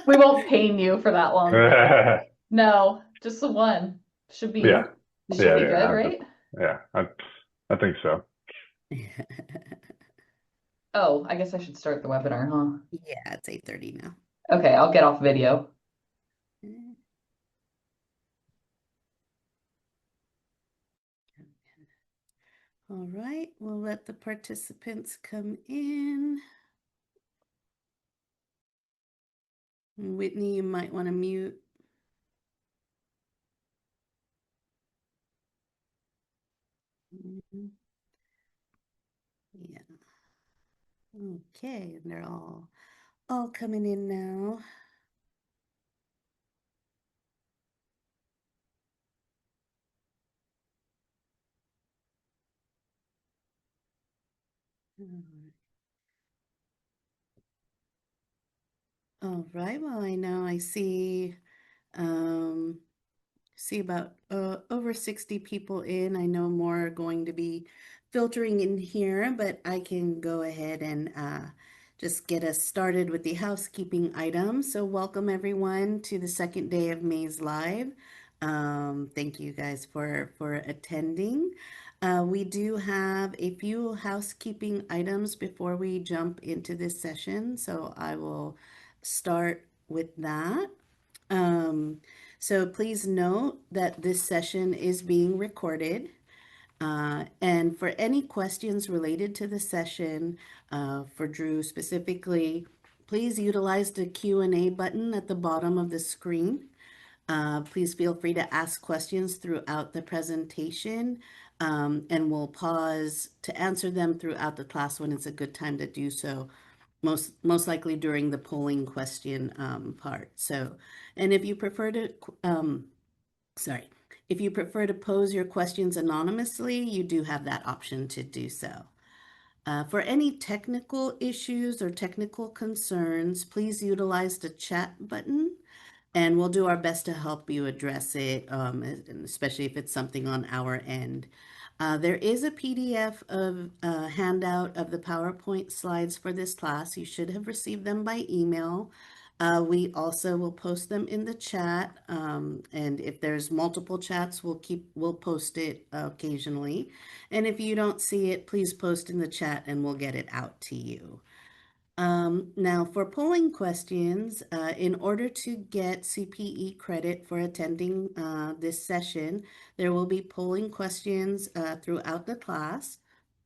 We won't pain you for that long. Yeah, No, just the one. Should be yeah, should be yeah. good, right? Yeah, I think so. Oh, I guess I should start the webinar, huh? Yeah, it's 8:30 now. Okay, I'll get off video. All right, we'll let the participants come in. Whitney, you might want to mute. Yeah. Okay, and they're all coming in now. All right, well, I know I um, see about over 60 people in. I know more are going to be filtering in here, but I can go ahead and just get us started with the housekeeping items. So welcome everyone to the second day of May's Live. Thank you guys for attending. We do have a few housekeeping items before we jump into this session, so I will start with that. Um, so please note that this session is being recorded. And for any questions related to the session, for Drew specifically, please utilize the Q&A button at the bottom of the screen. Please feel free to ask questions throughout the presentation, and we'll pause to answer them throughout the class when it's a good time to do so, most likely during the polling question part. So, and if you prefer to, sorry, if you prefer to pose your questions anonymously, you do have that option to do so. For any technical issues or technical concerns, please utilize the chat button and we'll do our best to help you address it, especially if it's something on our end. There is a PDF of a handout of the PowerPoint slides for this class. You should have received them by email. We also will post them in the chat, and if there's multiple chats, we'll post it occasionally. And if you don't see it, please post in the chat and we'll get it out to you. Now, for polling questions, in order to get CPE credit for attending this session, there will be polling questions throughout the class.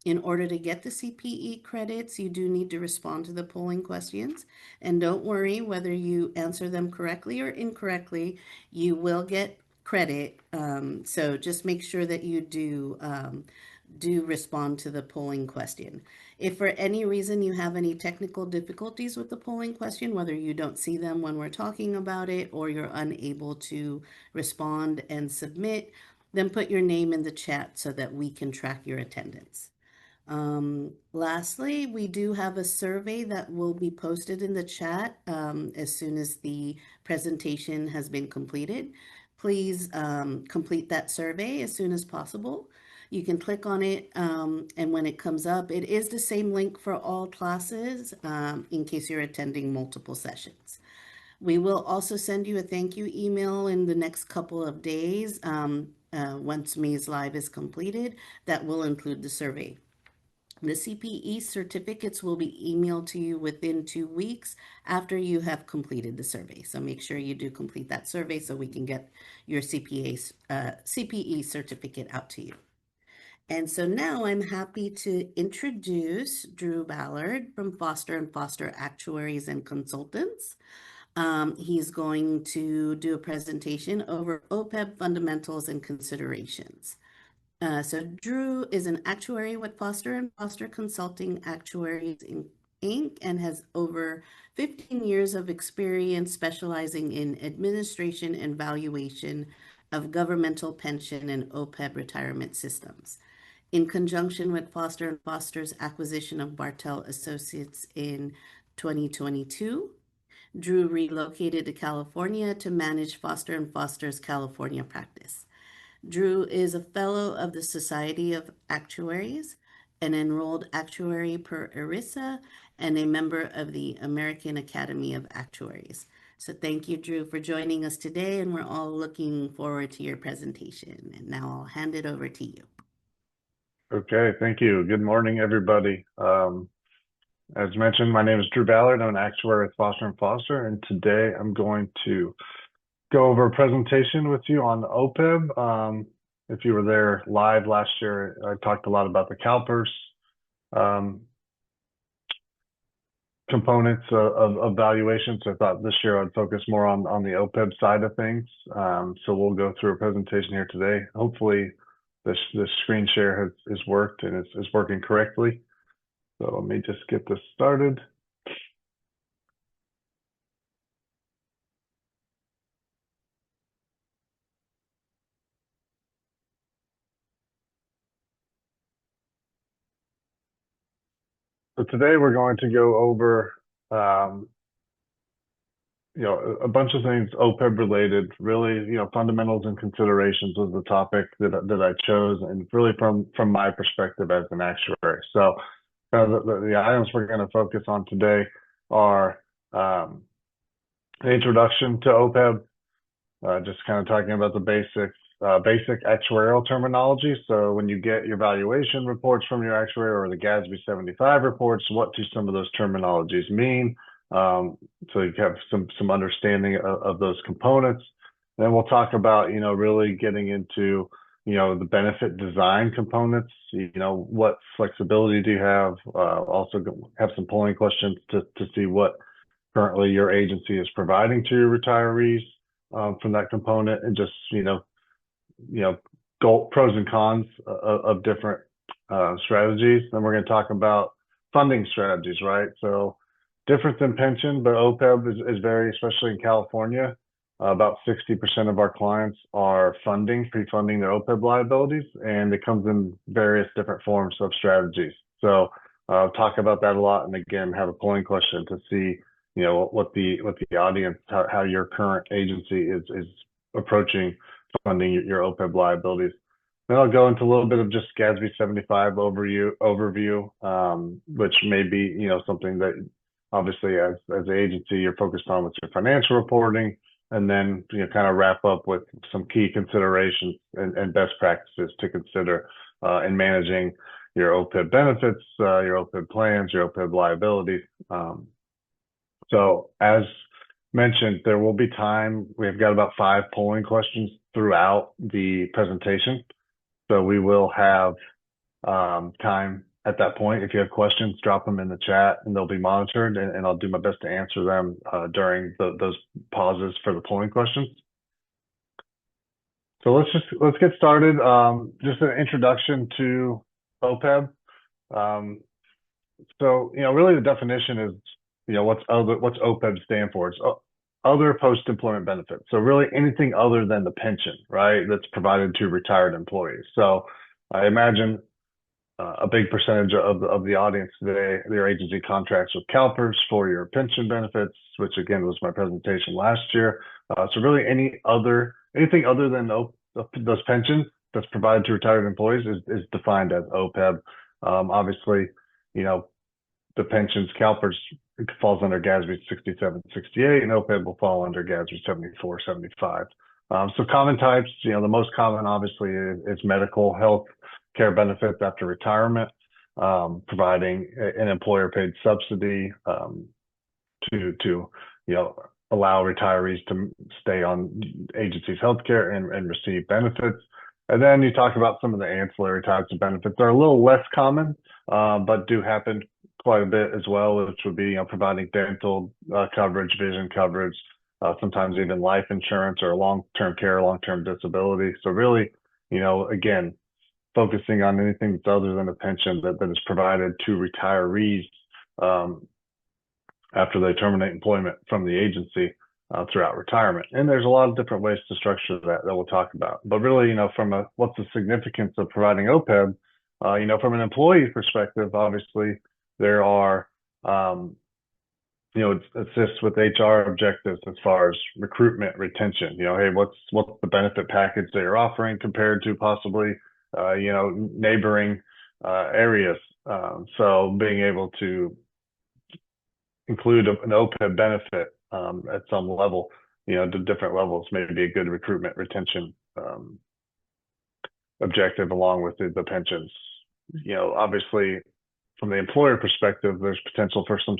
In order to get the CPE credits, you do need to respond to the polling questions. And don't worry whether you answer them correctly or incorrectly, you will get credit. So just make sure that you do respond to the polling question. If for any reason you have any technical difficulties with the polling question, whether you don't see them when we're talking about it or you're unable to respond and submit, then put your name in the chat so that we can track your attendance. Lastly, we do have a survey that will be posted in the chat as soon as the presentation has been completed. Please complete that survey as soon as possible. You can click on it, and when it comes up, it is the same link for all classes in case you're attending multiple sessions. We will also send you a thank you email in the next couple of days once May's Live is completed. That will include the survey. The CPE certificates will be emailed to you within 2 weeks after you have completed the survey. So make sure you do complete that survey so we can get your CPE certificate out to you. And so now I'm happy to introduce Drew Ballard from Foster and Foster Actuaries and Consultants. He's going to do a presentation over OPEB fundamentals and considerations. So Drew is an actuary with Foster and Foster Consulting Actuaries Inc. and has over 15 years of experience specializing in administration and valuation of governmental pension and OPEB retirement systems. In conjunction with Foster and Foster's acquisition of Bartell Associates in 2022, Drew relocated to California to manage Foster and Foster's California practice. Drew is a fellow of the Society of Actuaries, an enrolled actuary per ERISA, and a member of the American Academy of Actuaries. So thank you, Drew, for joining us today, and we're all looking forward to your presentation. And now I'll hand it over to you. Okay, thank you. Good morning, everybody. As mentioned, my name is Drew Ballard. I'm an actuary at Foster & Foster, and today I'm going to go over a presentation with you on OPEB. If you were there live last year, I talked a lot about the CalPERS components of valuation. So I thought this year I'd focus more on the OPEB side of things. So we'll go through a presentation here today. Hopefully this screen share has worked and is working correctly. So let me just get this started. So today we're going to go over a bunch of things OPEB related, really, fundamentals and considerations was the topic that I chose, and really from my perspective as an actuary. So the items we're going to focus on today are the introduction to OPEB, just kind of talking about the basic actuarial terminology. So when you get your valuation reports from your actuary or the GASB 75 reports, what do some of those terminologies mean? So you have some understanding of those components. Then we'll talk about, really getting into, the benefit design components, what flexibility do you have? Also have some polling questions to see what currently your agency is providing to your retirees from that component, and just, pros and cons of different strategies. Then we're going to talk about funding strategies, right? So different than pension, but OPEB is very, especially in California, about 60% of our clients are pre-funding their OPEB liabilities, and it comes in various different forms of strategies. So talk about that a lot, and again, have a polling question to see, what the audience, how your current agency is approaching funding your OPEB liabilities. Then I'll go into a little bit of just GASB 75 overview, which may be, something that obviously as an agency you're focused on with your financial reporting, and then kind of wrap up with some key considerations and best practices to consider in managing your OPEB benefits, your OPEB plans, your OPEB liabilities. So as mentioned, there will be time. We've got about 5 polling questions throughout the presentation. So we will have time at that point. If you have questions, drop them in the chat and they'll be monitored, and I'll do my best to answer them during those pauses for the polling questions. So let's get started. Just an introduction to OPEB. So, really the definition is, what's OPEB stand for? It's other post-employment benefits. So really anything other than the pension, right, that's provided to retired employees. So I imagine a big percentage of the audience today, their agency contracts with CalPERS for your pension benefits, which again was my presentation last year. So really anything other than those pensions that's provided to retired employees is defined as OPEB. Obviously, the pensions, CalPERS falls under GASB 67, 68, and OPEB will fall under GASB 74, 75. So common types, the most common obviously is medical health care benefits after retirement, providing an employer paid subsidy to allow retirees to stay on agency's healthcare and receive benefits. And then you talk about some of the ancillary types of benefits. They're a little less common, but do happen quite a bit as well, which would be providing dental coverage, vision coverage, sometimes even life insurance or long-term care, long-term disability. So really, again, focusing on anything that's other than a pension that is provided to retirees after they terminate employment from the agency throughout retirement. And there's a lot of different ways to structure that we'll talk about. But really, what's the significance of providing OPEB? From an employee perspective, obviously, there are, it assists with HR objectives as far as recruitment, retention. Hey, what's the benefit package that you're offering compared to possibly, neighboring areas. So being able to include an OPEB benefit at some level, to different levels, maybe a good recruitment retention objective along with the pensions. Obviously, from the employer perspective, there's potential for some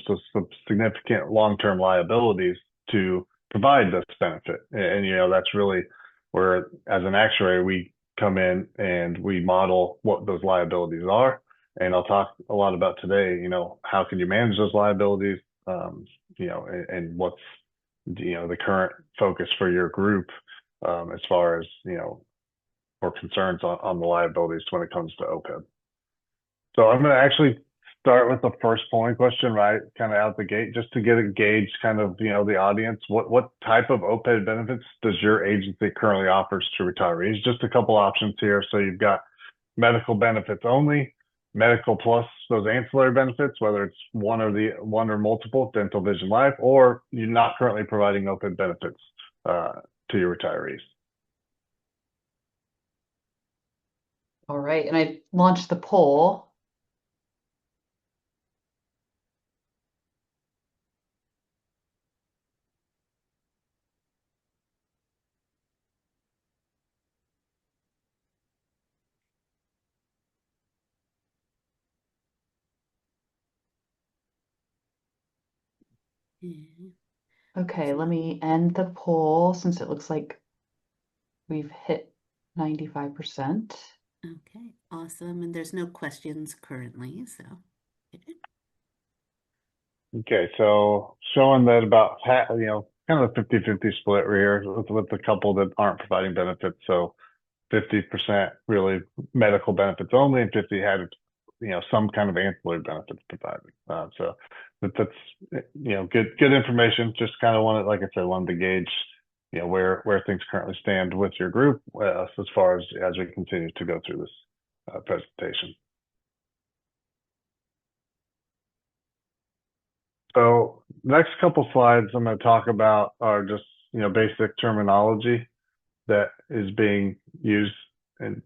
significant long-term liabilities to provide this benefit. And that's really where, as an actuary, we come in and we model what those liabilities are. And I'll talk a lot about today, how can you manage those liabilities, and what's, the current focus for your group as far as, or concerns on the liabilities when it comes to OPEB. So I'm going to actually start with the first polling question, right, kind of out the gate, just to get a gauge kind of, the audience. What type of OPEB benefits does your agency currently offers to retirees? Just a couple options here. So you've got medical benefits only, medical plus those ancillary benefits, whether it's one or multiple, dental, vision, life, or you're not currently providing OPEB benefits to your retirees. All right, and I launched the poll. Okay, let me end the poll since it looks like we've hit 95%. Okay, awesome. And there's no questions currently, so. Okay, so showing that about half, kind of a 50-50 split here with a couple that aren't providing benefits. So 50% really medical benefits only, and 50 had, some kind of ancillary benefits provided. So that's, good information. Just kind of wanted, like I said, wanted to gauge, where things currently stand with your group as far as we continue to go through this presentation. So next couple slides I'm going to talk about are just, basic terminology that is being used. And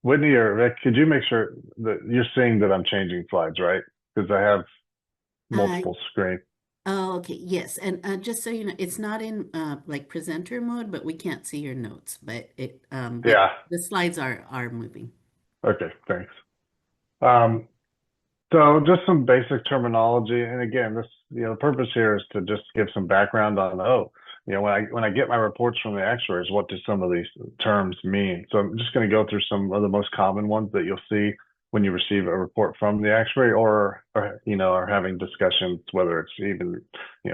Whitney or Rick, could you make sure that you're seeing that I'm changing slides, right? Because I have multiple screens. Oh, okay. Yes. And just so you know, it's not in like presenter mode, but we can't see your notes, but Yeah. the slides are moving. Okay, thanks. So just some basic terminology. And again, this, the purpose here is to just give some background on, when I get my reports from the actuaries, what do some of these terms mean? So I'm just going to go through some of the most common ones that you'll see when you receive a report from the actuary or are having discussions, whether it's even,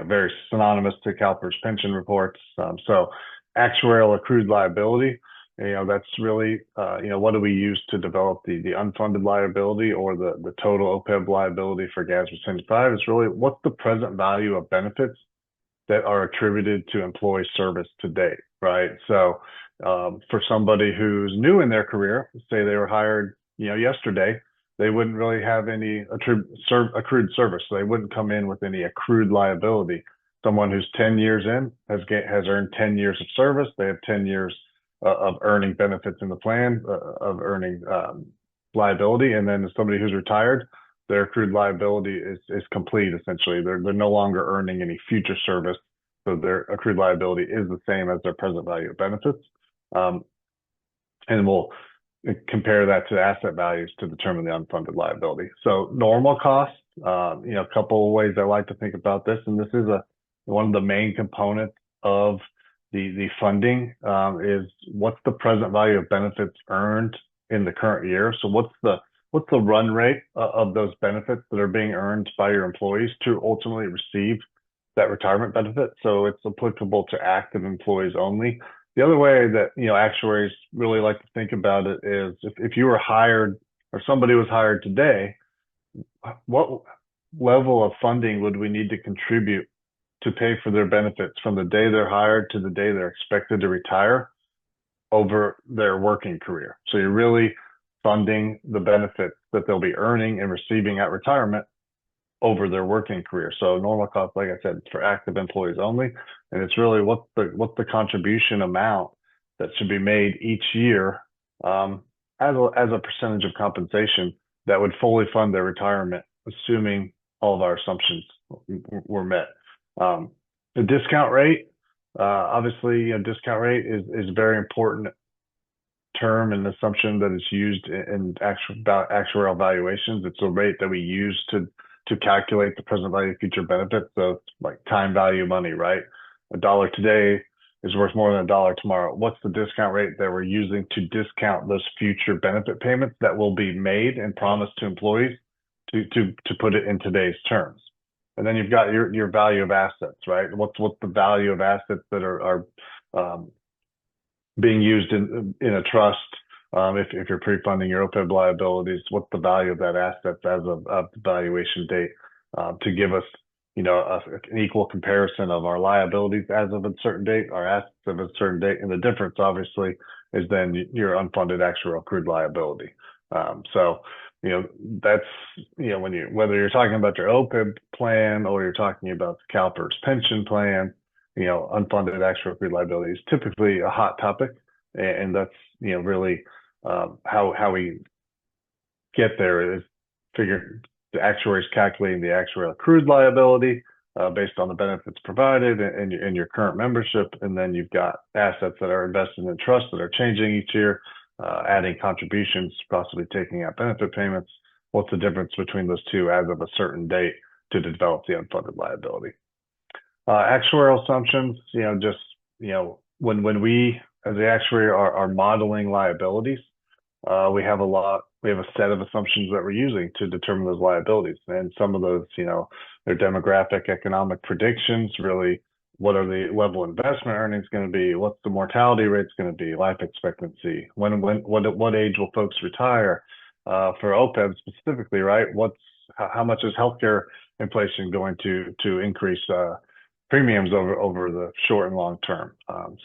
very synonymous to CalPERS pension reports. So actuarial accrued liability. That's really, what do we use to develop the unfunded liability or the total OPEB liability for GASB 75 is really what's the present value of benefits that are attributed to employee service to date, right? So for somebody who's new in their career, say they were hired, yesterday, they wouldn't really have any accrued service. So they wouldn't come in with any accrued liability. Someone who's 10 years in has earned 10 years of service. They have 10 years of earning benefits in the plan, of earning liability. And then somebody who's retired, their accrued liability is complete, essentially. They're no longer earning any future service. So their accrued liability is the same as their present value of benefits. And we'll compare that to asset values to determine the unfunded liability. So normal cost, a couple of ways I like to think about this, and this is one of the main components of the funding is what's the present value of benefits earned in the current year. So what's the run rate of those benefits that are being earned by your employees to ultimately receive that retirement benefit? So it's applicable to active employees only. The other way that actuaries really like to think about it is if you were hired or somebody was hired today, what level of funding would we need to contribute to pay for their benefits from the day they're hired to the day they're expected to retire over their working career? So you're really funding the benefits that they'll be earning and receiving at retirement over their working career. So normal cost, like I said, it's for active employees only. And it's really what's the contribution amount that should be made each year as a percentage of compensation that would fully fund their retirement, assuming all of our assumptions were met. The discount rate, obviously, discount rate is a very important term and assumption that is used in actuarial valuations. It's a rate that we use to calculate the present value of future benefits. So it's like time value money, right? $1 today is worth more than $1 tomorrow. What's the discount rate that we're using to discount those future benefit payments that will be made and promised to employees to put it in today's terms? And then you've got your value of assets, right? What's the value of assets that are being used in a trust? If you're pre-funding your OPEB liabilities, what's the value of that asset as of the valuation date, to give us, an equal comparison of our liabilities as of a certain date, our assets of a certain date, and the difference obviously is then your unfunded actuarial accrued liability. So that's whether you're talking about your OPEB plan or you're talking about the CalPERS pension plan, unfunded actuarial accrued liability is typically a hot topic, and that's really how we get there is figure the actuaries calculating the actuarial accrued liability based on the benefits provided and your current membership, and then you've got assets that are invested in trust that are changing each year, adding contributions, possibly taking out benefit payments. What's the difference between those two as of a certain date to develop the unfunded liability? Actuarial assumptions, when we as the actuary are modeling liabilities, we have a set of assumptions that we're using to determine those liabilities. And some of those, they're demographic economic predictions, really, what are the level investment earnings going to be? What's the mortality rates going to be? Life expectancy? What age will folks retire? For OPEB specifically, right? How much is healthcare inflation going to increase premiums over the short and long term?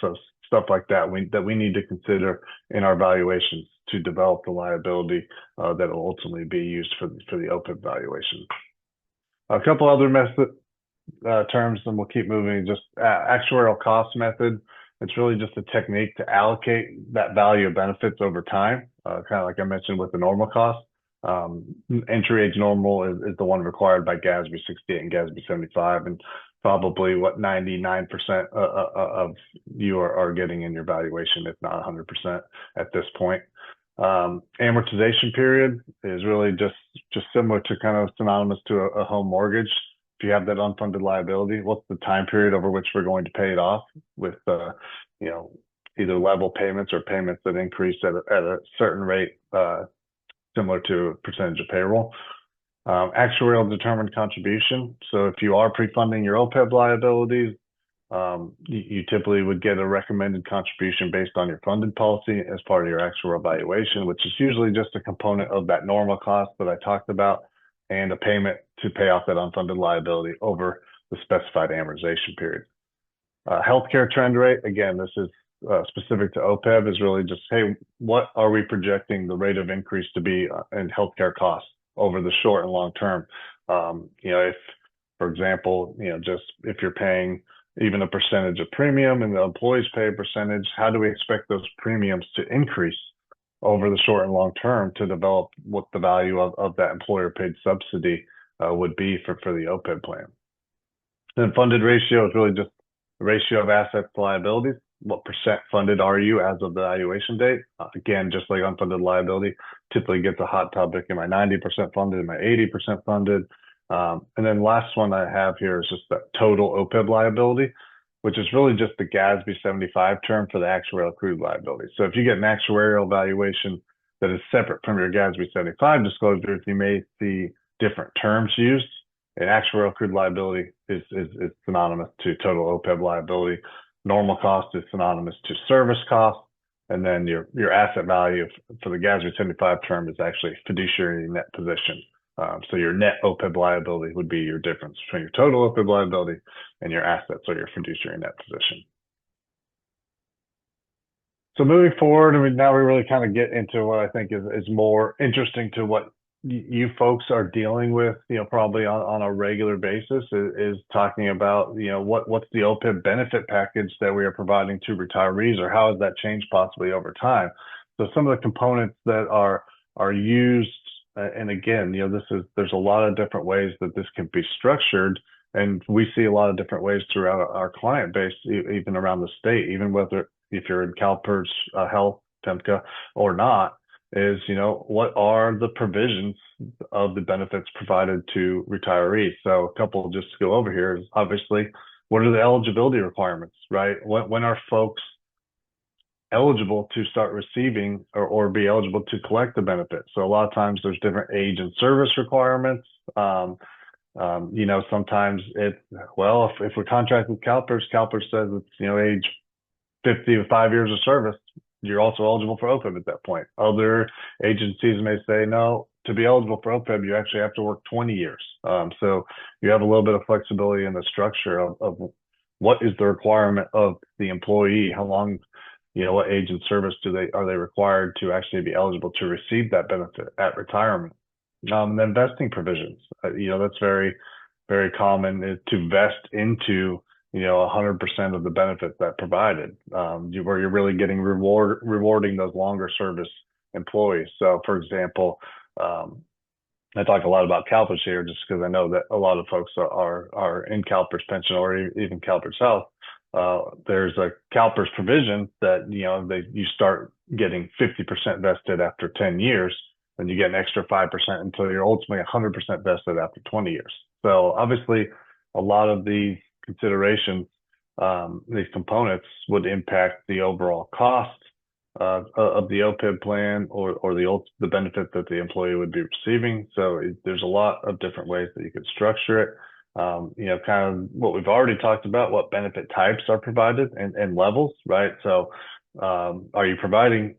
So stuff like that we need to consider in our valuations to develop the liability that will ultimately be used for the OPEB valuation. A couple other terms, and we'll keep moving. Just actuarial cost method. It's really just a technique to allocate that value of benefits over time, kind of like I mentioned with the normal cost. Entry age normal is the one required by GASB 68 and GASB 75, and probably what 99% of you are getting in your valuation, if not 100% at this point. Amortization period is really just similar to, kind of synonymous to a home mortgage. If you have that unfunded liability, what's the time period over which we're going to pay it off with either level payments or payments that increase at a certain rate, similar to percentage of payroll. Actuarial determined contribution. So if you are pre-funding your OPEB liabilities, you typically would get a recommended contribution based on your funded policy as part of your actuarial valuation, which is usually just a component of that normal cost that I talked about, and a payment to pay off that unfunded liability over the specified amortization period. Healthcare trend rate, again, this is specific to OPEB, is really just, hey, what are we projecting the rate of increase to be in healthcare costs over the short and long term? If, for example, just if you're paying even a percentage of premium and the employees pay a percentage, how do we expect those premiums to increase over the short and long term to develop what the value of that employer paid subsidy would be for the OPEB plan? And funded ratio is really just the ratio of assets to liabilities. What percent funded are you as of the valuation date? Again, just like unfunded liability, typically gets a hot topic. Am I 90% funded? Am I 80% funded? And then last one I have here is just that total OPEB liability, which is really just the GASB 75 term for the actuarial accrued liability. So if you get an actuarial valuation that is separate from your GASB 75 disclosures, you may see different terms used. And actuarial accrued liability is synonymous to total OPEB liability. Normal cost is synonymous to service cost. And then your asset value for the GASB 75 term is actually fiduciary net position. So your net OPEB liability would be your difference between your total OPEB liability and your assets or your fiduciary net position. So moving forward, now we really kind of get into what I think is more interesting to what you folks are dealing with, probably on a regular basis, is talking about, what's the OPEB benefit package that we are providing to retirees, or how has that changed possibly over time? So some of the components that are used And again, there's a lot of different ways that this can be structured, and we see a lot of different ways throughout our client base, even around the state, even whether if you're in CalPERS Health, PEMCA, or not, is what are the provisions of the benefits provided to retirees? So a couple just to go over here is obviously what are the eligibility requirements, right? When are folks eligible to start receiving or be eligible to collect the benefit? So a lot of times there's different age and service requirements. Sometimes if we're contracted with CalPERS says it's, age 50 with 5 years of service, you're also eligible for OPEB at that point. Other agencies may say, no, to be eligible for OPEB, you actually have to work 20 years. So you have a little bit of flexibility in the structure of what is the requirement of the employee, how long, what age and service are they required to actually be eligible to receive that benefit at retirement. And then vesting provisions, that's very, very common is to vest into 100% of the benefits that provided, where you're really getting rewarding those longer service employees. So, for example, I talk a lot about CalPERS here just because I know that a lot of folks are in CalPERS pension or even CalPERS Health. There's a CalPERS provision that you start getting 50% vested after 10 years, and you get an extra 5% until you're ultimately 100% vested after 20 years. So obviously, a lot of these considerations, these components would impact the overall cost of the OPEB plan or the benefit that the employee would be receiving. So there's a lot of different ways that you could structure it. Kind of what we've already talked about, what benefit types are provided and levels, right? So are you providing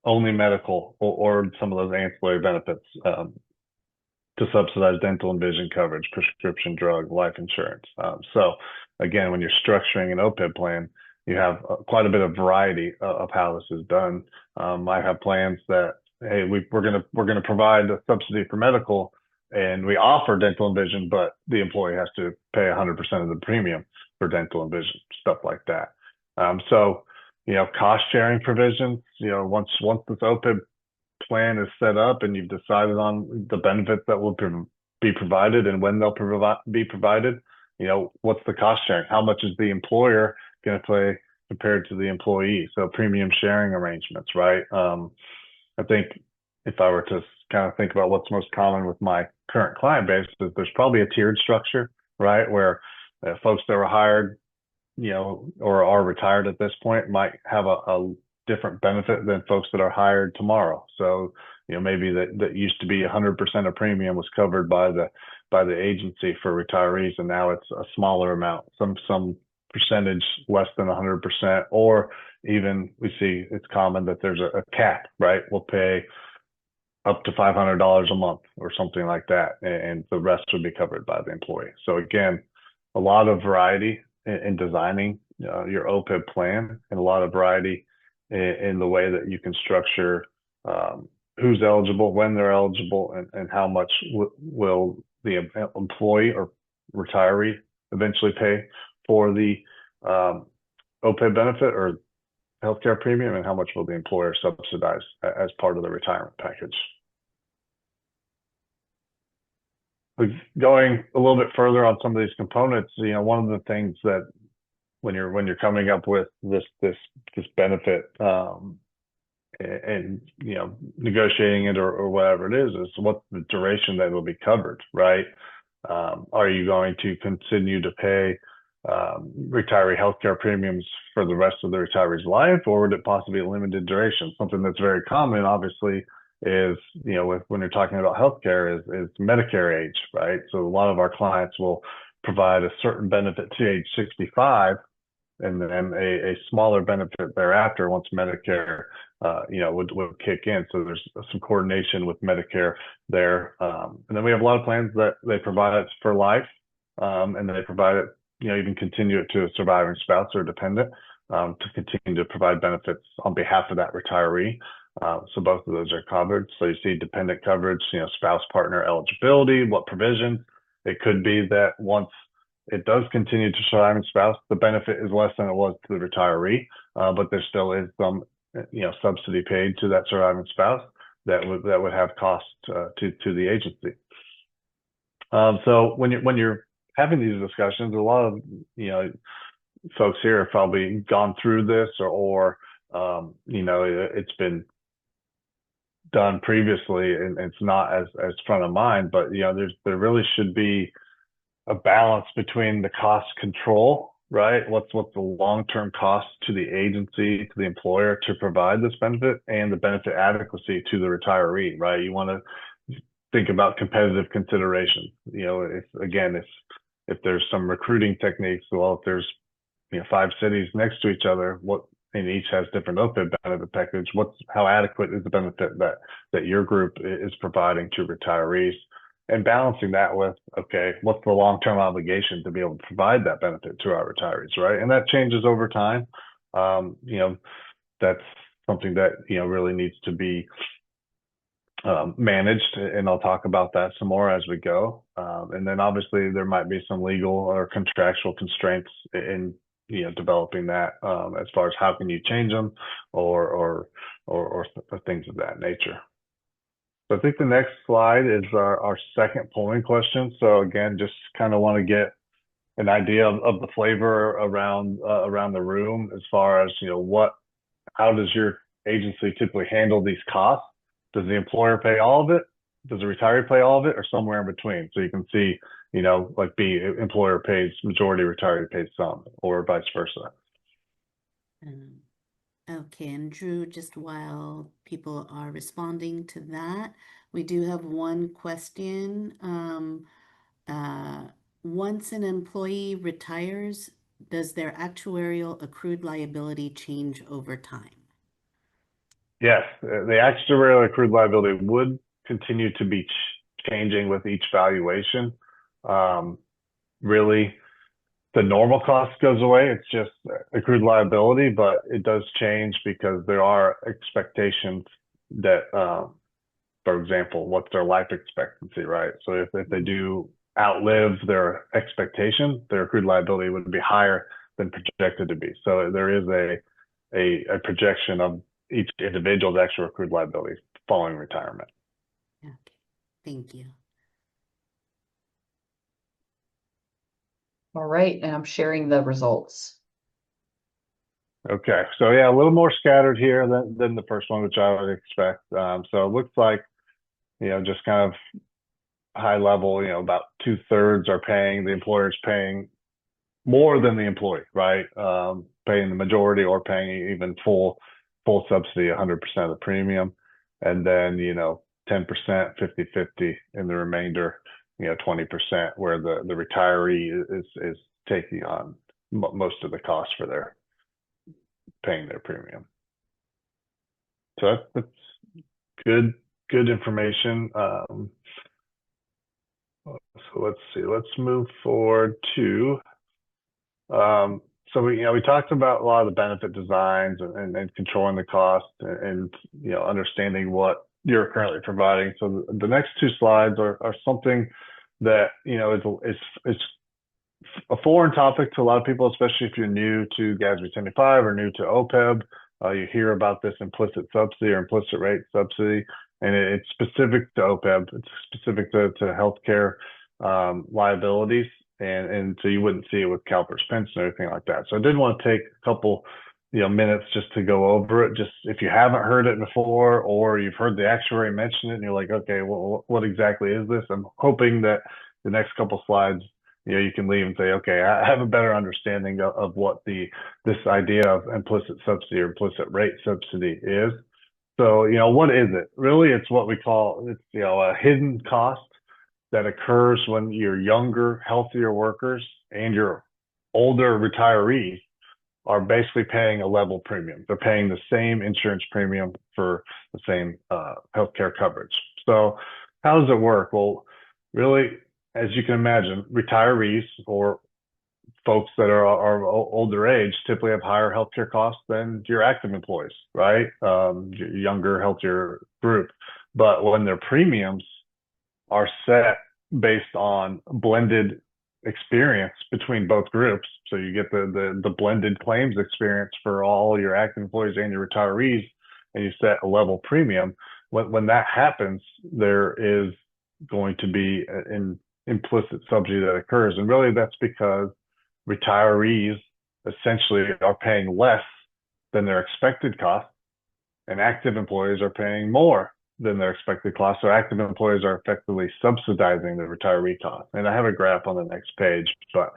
only medical or some of those ancillary benefits to subsidize dental and vision coverage, prescription drug, life insurance? So again, when you're structuring an OPEB plan, you have quite a bit of variety of how this is done. I have plans that, hey, we're gonna provide a subsidy for medical, and we offer dental and vision, but the employee has to pay 100% of the premium for dental and vision, stuff like that. So cost sharing provisions. Once this OPEB plan is set up and you've decided on the benefits that will be provided and when they'll be provided, what's the cost sharing? How much is the employer going to pay compared to the employee? So premium sharing arrangements, right? I think if I were to kind of think about what's most common with my current client base, is there's probably a tiered structure, right? Where folks that were hired, or are retired at this point might have a different benefit than folks that are hired tomorrow. So, maybe that used to be 100% of premium was covered by the agency for retirees, and now it's a smaller amount, some percentage less than 100%, or even we see it's common that there's a cap, right? We'll pay up to $500 a month or something like that, and the rest would be covered by the employee. So again, a lot of variety in designing your OPEB plan, and a lot of variety in the way that you can structure who's eligible, when they're eligible, and how much will the employee or retiree eventually pay for the OPEB benefit or healthcare premium, and how much will the employer subsidize as part of the retirement package. Going a little bit further on some of these components, one of the things that when you're coming up with this benefit and negotiating it or whatever it is what's the duration that will be covered, right? Are you going to continue to pay retiree healthcare premiums for the rest of the retiree's life, or would it possibly be a limited duration? Something that's very common, obviously, is when you're talking about healthcare is Medicare age, right? So a lot of our clients will provide a certain benefit to age 65, and then a smaller benefit thereafter once Medicare would kick in. So there's some coordination with Medicare there, and then we have a lot of plans that they provide it for life, and they provide it, even continue it to a surviving spouse or dependent, to continue to provide benefits on behalf of that retiree. So both of those are covered. So you see dependent coverage, spouse partner eligibility, what provision. It could be that once it does continue to surviving spouse, the benefit is less than it was to the retiree, but there still is some, subsidy paid to that surviving spouse. that would have costs to the agency. So when you're having these discussions, a lot of folks here have probably gone through this, or it's been done previously, and it's not as front of mind. But there really should be a balance between the cost control, right? What's the long-term cost to the agency, to the employer to provide this benefit, and the benefit adequacy to the retiree, right? You want to think about competitive considerations. If there's some recruiting techniques, well, if there's 5 cities next to each other, and each has different OPEB benefit package, how adequate is the benefit that your group is providing to retirees? And balancing that with, okay, what's the long-term obligation to be able to provide that benefit to our retirees, right? And that changes over time. That's something that really needs to be managed, and I'll talk about that some more as we go. And then obviously there might be some legal or contractual constraints in developing that, as far as how can you change them, or things of that nature. So I think the next slide is our second polling question. So again, just kind of want to get an idea of the flavor around the room, as far as how does your agency typically handle these costs? Does the employer pay all of it? Does the retiree pay all of it, or somewhere in between? So you can see, like B, employer pays majority, retiree pays some, or vice versa. Okay, and Drew, just while people are responding to that, we do have one question. Once an employee retires, does their actuarial accrued liability change over time? Yes, the actuarial accrued liability would continue to be changing with each valuation. Really, the normal cost goes away. It's just accrued liability, but it does change because there are expectations that, for example, what's their life expectancy, right? So if they do outlive their expectation, their accrued liability would be higher than projected to be. So there is a projection of each individual's actual accrued liability following retirement. Okay, thank you. All right, and I'm sharing the results. Okay, so yeah, a little more scattered here than the first one, which I would expect. So it looks like, just kind of high level, about 2/3 are paying, the employer's paying more than the employee, right? Paying the majority, or paying even full subsidy, 100% of the premium. And then, 10%, 50/50, and the remainder, 20%, where the retiree is taking on most of the cost for paying their premium. So that's good information. So let's see, let's move forward to, so we talked about a lot of the benefit designs and controlling the cost, and understanding what you're currently providing. So the next 2 slides are something that is a foreign topic to a lot of people, especially if you're new to GASB 75 or new to OPEB. You hear about this implicit subsidy or implicit rate subsidy, and it's specific to OPEB. It's specific to healthcare liabilities, and so you wouldn't see it with CalPERS pension or anything like that. So I did want to take a couple minutes just to go over it. Just if you haven't heard it before, or you've heard the actuary mention it and you're like, okay, well, what exactly is this? I'm hoping that the next couple slides, you can leave and say, okay, I have a better understanding of what this idea of implicit subsidy or implicit rate subsidy is. So, what is it? Really, it's what we call, a hidden cost that occurs when your younger, healthier workers and your older retirees are basically paying a level premium. They're paying the same insurance premium for the same healthcare coverage. So how does it work? Well, really, as you can imagine, retirees, or folks that are older age, typically have higher healthcare costs than your active employees, right? Younger, healthier group. But when their premiums are set based on blended experience between both groups, so you get the blended claims experience for all your active employees and your retirees, and you set a level premium, when that happens, there is going to be an implicit subsidy that occurs. And really that's because retirees essentially are paying less than their expected cost, and active employees are paying more than their expected cost. So active employees are effectively subsidizing the retiree cost. And I have a graph on the next page, but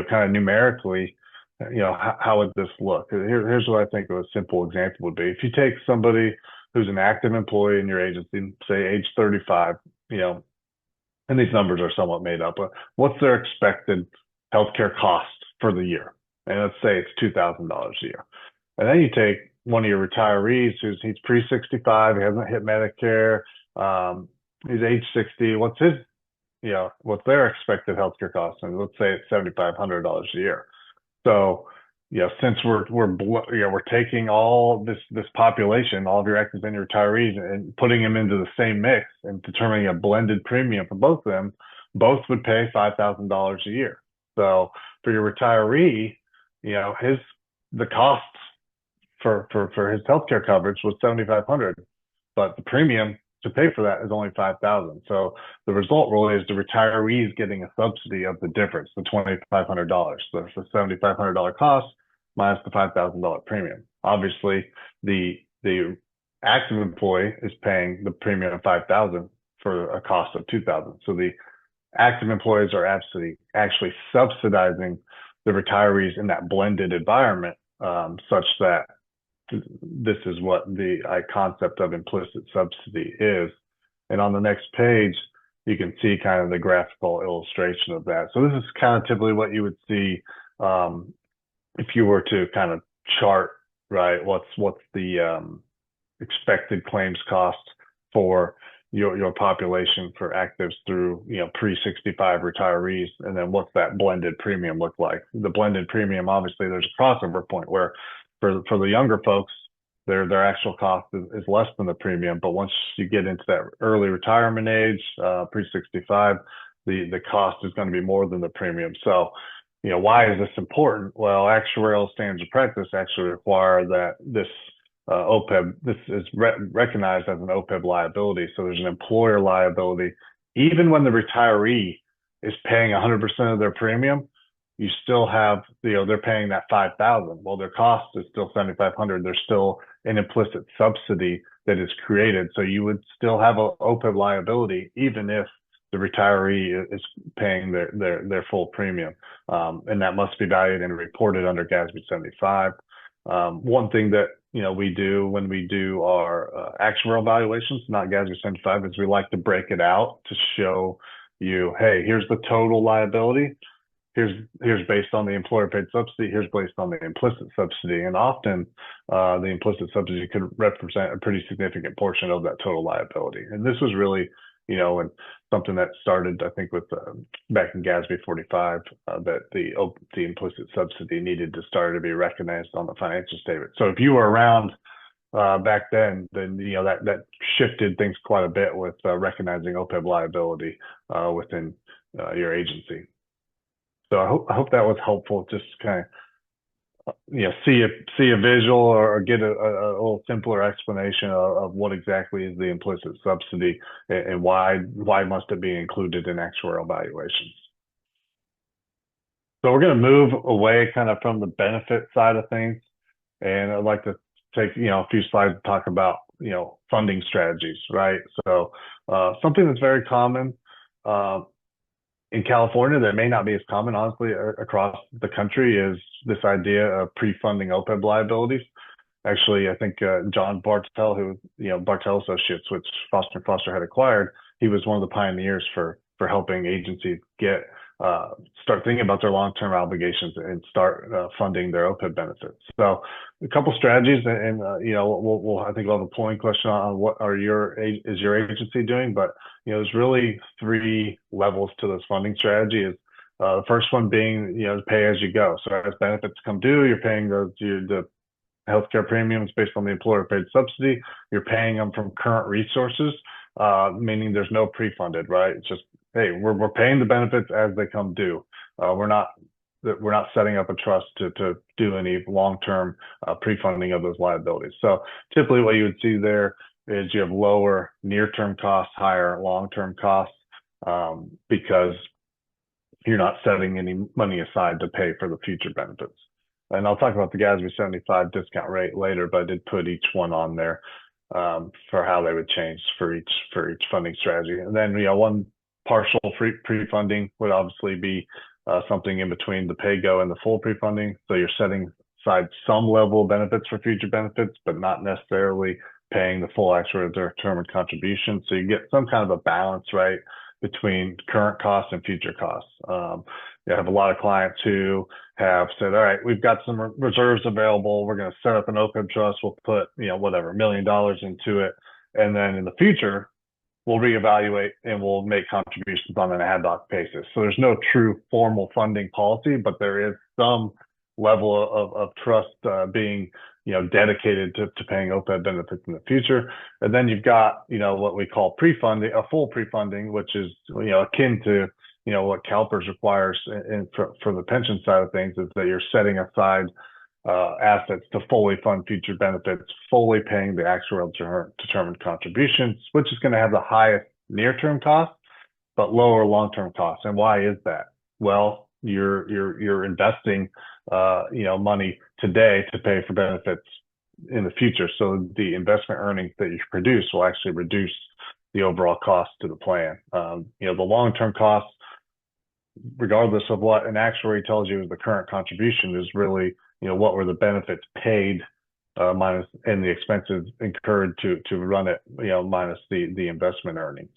kind of numerically, how would this look? Here's what I think a simple example would be. If you take somebody who's an active employee in your agency, say age 35, and these numbers are somewhat made up, but what's their expected healthcare cost for the year? And let's say it's $2,000 a year. And then you take one of your retirees he's pre-65, he hasn't hit Medicare, he's age 60. What's their expected healthcare cost? And let's say it's $7,500 a year. So, since we're taking all this population, all of your active and your retirees, and putting them into the same mix and determining a blended premium for both of them, both would pay $5,000 a year. So for your retiree, the cost for his healthcare coverage was $7,500, but the premium to pay for that is only $5,000. So the result really is the retiree is getting a subsidy of the difference, the $2,500. So it's the $7,500 cost minus the $5,000 premium. Obviously, the active employee is paying the premium of $5,000 for a cost of $2,000. So the active employees are actually subsidizing the retirees in that blended environment, such that this is what the concept of implicit subsidy is. And on the next page, you can see kind of the graphical illustration of that. So this is kind of typically what you would see if you were to kind of chart, right, what's the expected claims cost for your population for actives through pre-65 retirees, and then what's that blended premium look like? The blended premium, obviously, there's a crossover point where for the younger folks, their actual cost is less than the premium, but once you get into that early retirement age, pre-65, the cost is going to be more than the premium. So, why is this important? Well, actuarial standards of practice actually require that this OPEB, this is recognized as an OPEB liability. So there's an employer liability. Even when the retiree is paying 100% of their premium, you still have, they're paying that $5,000. Well, their cost is still $7,500. There's still an implicit subsidy that is created. So you would still have an OPEB liability, even if the retiree is paying their full premium. And that must be valued and reported under GASB 75. One thing that we do when we do our actuarial valuations, not GASB 75, is we like to break it out to show you, hey, here's the total liability. Here's based on the employer paid subsidy. Here's based on the implicit subsidy. And often the implicit subsidy could represent a pretty significant portion of that total liability. And this was really, and something that started, I think, with back in GASB 45, that the implicit subsidy needed to start to be recognized on the financial statement. So if you were around back then that shifted things quite a bit with recognizing OPEB liability within your agency. So I hope that was helpful. Just kind of see a visual or get a little simpler explanation of what exactly is the implicit subsidy and why must it be included in actuarial valuations. So we're going to move away kind of from the benefit side of things, and I'd like to take a few slides to talk about funding strategies, right? So something that's very common in California that may not be as common, honestly, across the country, is this idea of pre-funding OPEB liabilities. Actually, I think John Bartel, who Bartel Associates, which Foster & Foster had acquired, he was one of the pioneers for helping agencies start thinking about their long-term obligations and start funding their OPEB benefits. So a couple strategies, and I think we'll have a polling question on what is your agency doing, but there's really three levels to this funding strategy. Is the first one being pay as you go. So as benefits come due, you're paying the healthcare premiums based on the employer paid subsidy. You're paying them from current resources, meaning there's no pre-funded, right? It's just, hey, we're paying the benefits as they come due. We're not setting up a trust to do any long-term pre-funding of those liabilities. So typically what you would see there is you have lower near-term costs, higher long-term costs, because you're not setting any money aside to pay for the future benefits. And I'll talk about the GASB 75 discount rate later, but I did put each one on there for how they would change for each funding strategy. And then one partial pre-funding would obviously be something in between the pay-go and the full pre-funding. So you're setting aside some level of benefits for future benefits, but not necessarily paying the full actual determined contribution. So you get some kind of a balance, right, between current costs and future costs. You have a lot of clients who have said, all right, we've got some reserves available. We're going to set up an OPEB trust. We'll put, whatever, $1 million into it. And then in the future, we'll reevaluate and we'll make contributions on an ad hoc basis. So there's no true formal funding policy, but there is some level of trust being dedicated to paying OPEB benefits in the future. And then you've got what we call pre-funding, a full pre-funding, which is akin to what CalPERS requires for the pension side of things, is that you're setting aside assets to fully fund future benefits, fully paying the actual determined contributions, which is going to have the highest near-term cost, but lower long-term costs. And why is that? Well, you're investing money today to pay for benefits in the future. So the investment earnings that you produce will actually reduce the overall cost to the plan. The long-term costs, regardless of what an actuary tells you is the current contribution, is really what were the benefits paid minus and the expenses incurred to run it, minus the investment earnings.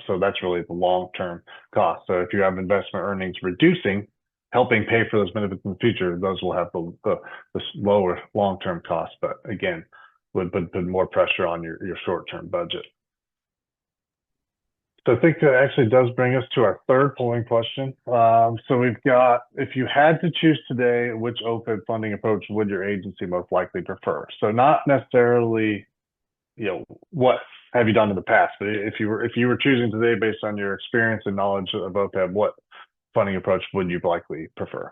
So that's really the long-term cost. So if you have investment earnings reducing, helping pay for those benefits in the future, those will have the lower long-term costs, but again, would put more pressure on your short-term budget. So I think that actually does bring us to our third polling question. So we've got, if you had to choose today, which OPEB funding approach would your agency most likely prefer? So not necessarily, what have you done in the past, but if you were choosing today based on your experience and knowledge of OPEB, what funding approach would you likely prefer?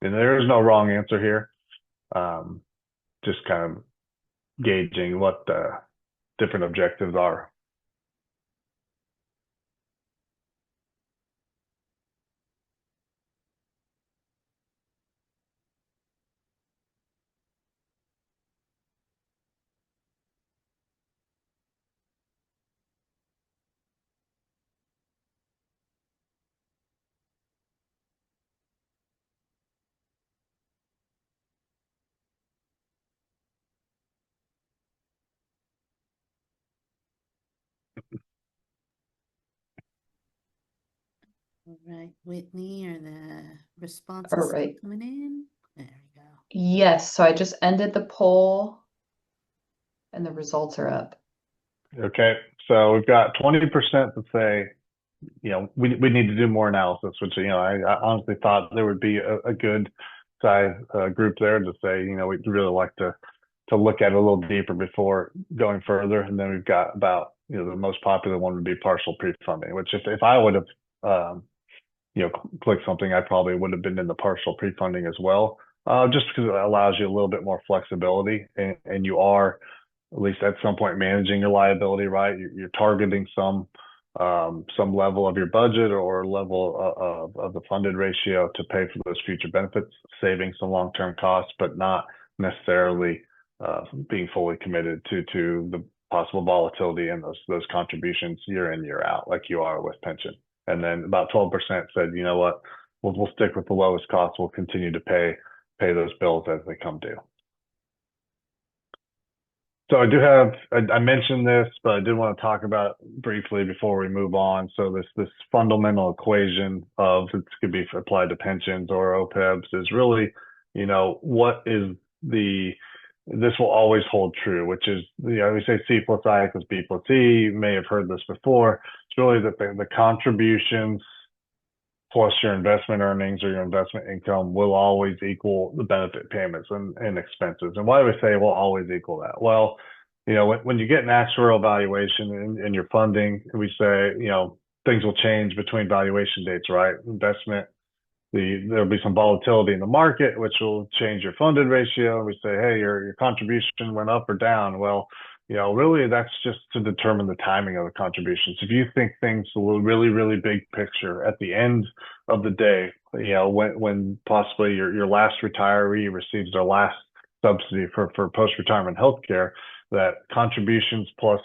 And there is no wrong answer here. Just kind of gauging what the different objectives are. All right, Whitney, are the responses All still right. coming in? There we go. Yes, so I just ended the poll and the results are up. Okay, so we've got 20% that say, we need to do more analysis, which, I honestly thought there would be a good size group there to say, we'd really like to look at it a little deeper before going further. And then we've got about, the most popular one would be partial pre-funding, which if I would have, click something, I probably would have been in the partial pre-funding as well, just because it allows you a little bit more flexibility, and you are, at least at some point, managing your liability, right? You're targeting some level of your budget or level of the funded ratio to pay for those future benefits, saving some long-term costs, but not necessarily being fully committed to the possible volatility in those contributions year in, year out, like you are with pension. And then about 12% said, you know what, we'll stick with the lowest cost. We'll continue to pay those bills as they come due. So I do have, I mentioned this, but I did want to talk about it briefly before we move on. So this fundamental equation of, it's going to be applied to pensions or OPEBs, is really, what is this will always hold true, which is, we say C plus I equals B plus E. You may have heard this before. It's really that the contributions plus your investment earnings or your investment income will always equal the benefit payments and expenses. And why do we say it will always equal that? Well, when you get an actuarial valuation in your funding, we say, things will change between valuation dates, right? Investment there'll be some volatility in the market, which will change your funded ratio. We say, hey, your contribution went up or down. Well, really that's just to determine the timing of the contributions. If you think things a little really, really big picture at the end of the day, when possibly your last retiree receives their last subsidy for post-retirement health care, that contributions plus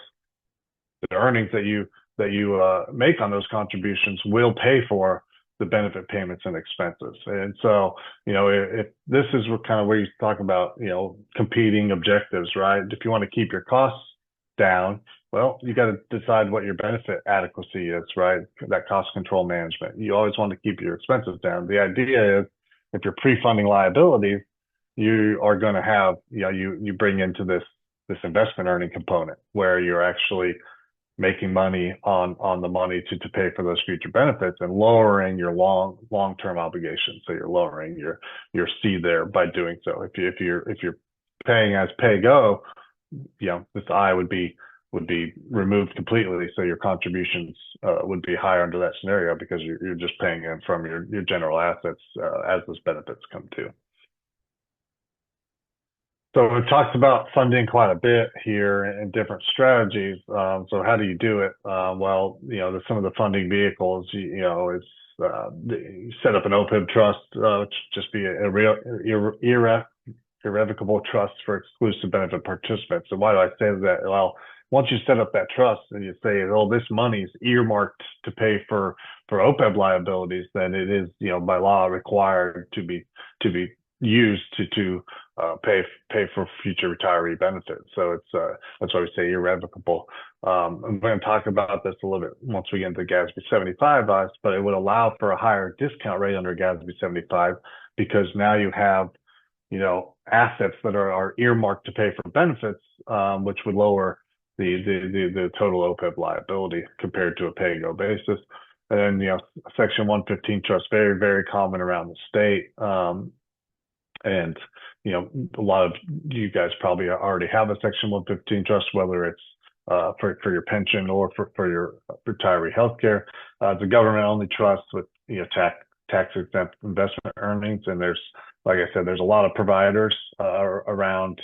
the earnings that you make on those contributions will pay for the benefit payments and expenses. And so, if this is kind of where you talk about, competing objectives, right? If you want to keep your costs down, well, you got to decide what your benefit adequacy is, right? That cost control management. You always want to keep your expenses down. The idea is if you're pre-funding liabilities, you are going to have, you bring into this investment earning component where you're actually making money on the money to pay for those future benefits and lowering your long-term obligations. So you're lowering your C there by doing so. If you're paying as pay go, this I would be removed completely. So your contributions would be higher under that scenario because you're just paying in from your general assets as those benefits come to. So we've talked about funding quite a bit here and different strategies. So how do you do it? Well, some of the funding vehicles, is you set up an OPEB trust, which just be a irrevocable trust for exclusive benefit participants. So why do I say that? Well, once you set up that trust and you say, oh, this money is earmarked to pay for OPEB liabilities, then it is, by law required to be used to pay for future retiree benefits. So it's that's why we say irrevocable. I'm going to talk about this a little bit once we get into GASB 75, but it would allow for a higher discount rate under GASB 75 because now you have assets that are earmarked to pay for benefits, which would lower the total OPEB liability compared to a pay-go basis. And then Section 115 trust, very, very common around the state. And a lot of you guys probably already have a Section 115 trust, whether it's for your pension or for your retiree healthcare. It's a government-only trust with tax-exempt investment earnings, and there's, like I said, there's a lot of providers around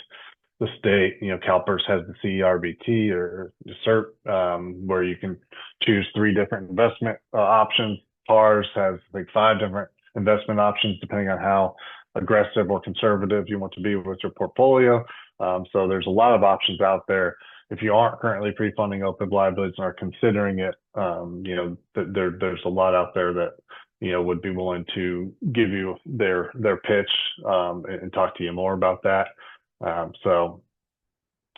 the state. CalPERS has the CERBT or the CERT, where you can choose 3 different investment options. PARS has like 5 different investment options depending on how aggressive or conservative you want to be with your portfolio. So there's a lot of options out there. If you aren't currently pre-funding OPEB liabilities and are considering it, there's a lot out there that would be willing to give you their pitch and talk to you more about that. So